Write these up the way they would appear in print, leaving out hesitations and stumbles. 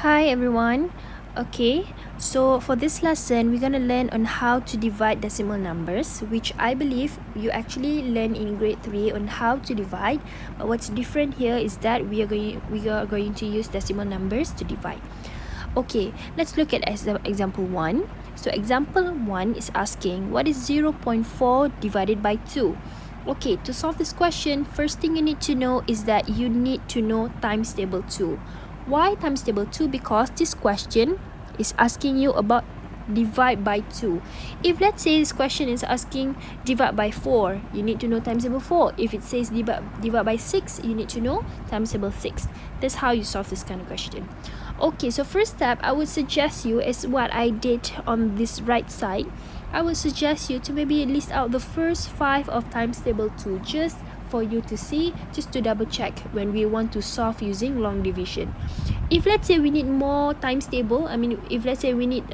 Hi everyone. Okay, so for this lesson we're gonna learn on how to divide decimal numbers, which I believe you actually learn in grade 3 on how to divide. But what's different here is that we are going to use decimal numbers to divide. Okay, let's look at example 1. So example 1 is asking what is 0.4 divided by 2. Okay, to solve this question, first thing you need to know is that you need to know times table 2. Why times table 2? Because this question is asking you about divide by 2. If let's say this question is asking divide by 4, you need to know times table 4. If it says divide by 6, you need to know times table 6. That's how you solve this kind of question. Okay, so first step, I would suggest you, as what I did on this right side, I would suggest you to maybe list out the first 5 of times table 2 just for you to see, just to double check when we want to solve using long division. If let's say we need more times table, if let's say we need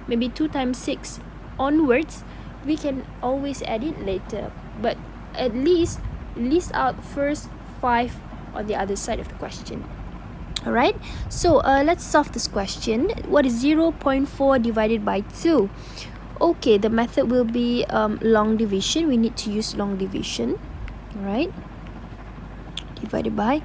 maybe 2 times 6 onwards, we can always add it later, but at least list out first 5 on the other side of the question. Alright, so let's solve this question. What is 0.4 divided by 2? Okay, the method will be long division. We need to use long division. Alright, divided by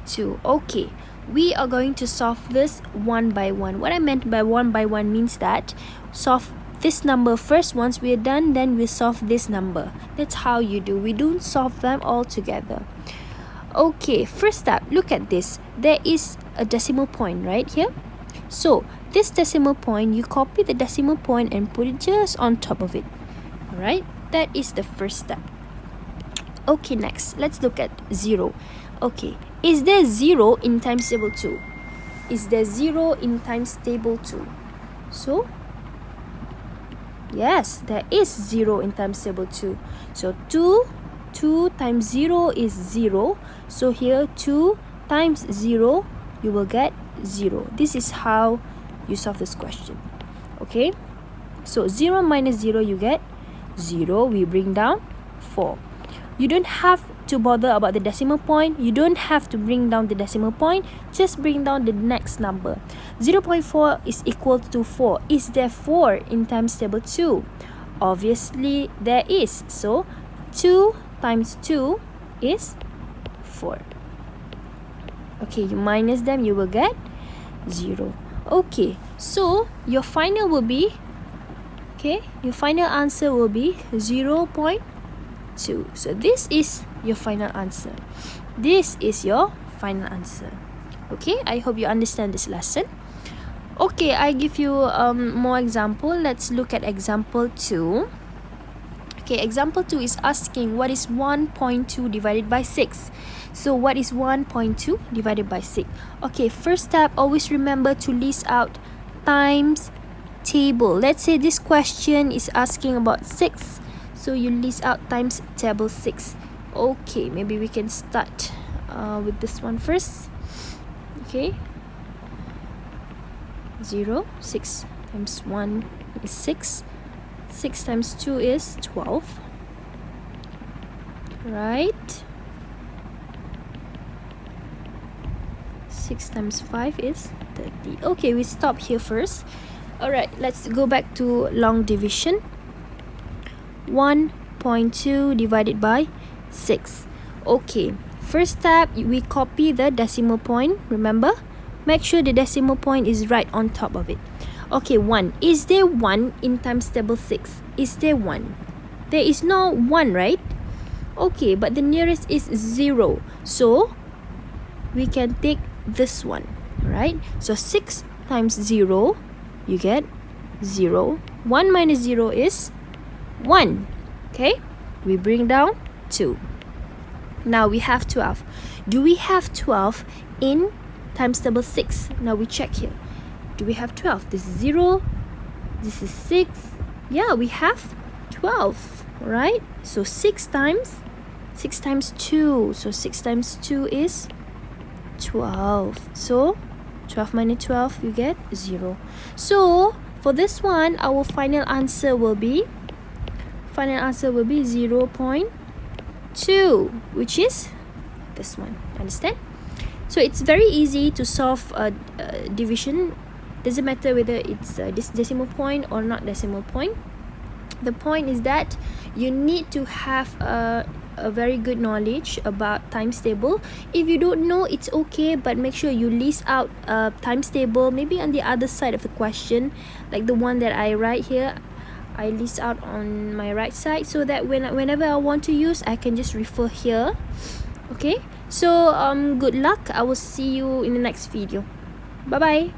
2. Okay, we are going to solve this one by one. What I meant by one by one means that solve this number first. Once we are done, then we solve this number. That's how you do. We don't solve them all together. Okay, first step, look at this. There is a decimal point right here. So this decimal point, you copy the decimal point and put it just on top of it. Alright, that is the first step. Okay, next, let's look at 0. Okay, is there 0 in times table 2? Is there 0 in times table 2? So, yes, there is 0 in times table 2. So 2 times 0 is 0. So here 2 times 0, you will get 0. This is how you solve this question. Okay, so 0 minus 0, you get 0. We bring down 4. You don't have to bother about the decimal point. You don't have to bring down the decimal point. Just bring down the next number. 0.4 is equal to 4. Is there 4 in times table 2? Obviously there is. So 2 times 2 is 4. Okay, you minus them, you will get 0. Okay, so your final will be, your final answer will be 0.2. So this is your final answer. This is your final answer. Okay, I hope you understand this lesson. Okay, I give you more example. Let's look at example 2. Okay, example 2 is asking what is 1.2 divided by 6. So what is 1.2 divided by 6? Okay, first step, always remember to list out times table. Let's say this question is asking about 6. So you list out times table 6. Okay, maybe we can start with this one first. Okay, 0, 6 times 1 is 6. 6 times 2 is 12. Right? 6 times 5 is 30. Okay, we stop here first. Alright, let's go back to long division. 1.2 divided by 6. Okay, first step, we copy the decimal point. Remember, make sure the decimal point is right on top of it. Okay, 1. Is there 1 in times table 6? Is there 1? There is no 1, right? Okay, but the nearest is 0. So, we can take this one, right? So, 6 times 0, you get 0. 1 minus 0 is 1. Okay, we bring down 2. Now, we have 12. Do we have 12 in times table 6? Now, we check here. Do we have 12? This is 0. This is 6. Yeah, we have 12, right? So 6 times 2. So 6 times 2 is 12. So 12 minus 12, you get 0. So for this one, our final answer will be 0.2, which is this one. Understand? So it's very easy to solve division. Doesn't matter whether it's this decimal point or not decimal point. The point is that you need to have a very good knowledge about times table. If you don't know, it's okay, but make sure you list out a times table maybe on the other side of the question, like the one that I write here. I list out on my right side so that whenever I want to use, I can just refer here. Okay, so good luck. I will see you in the next video. Bye bye.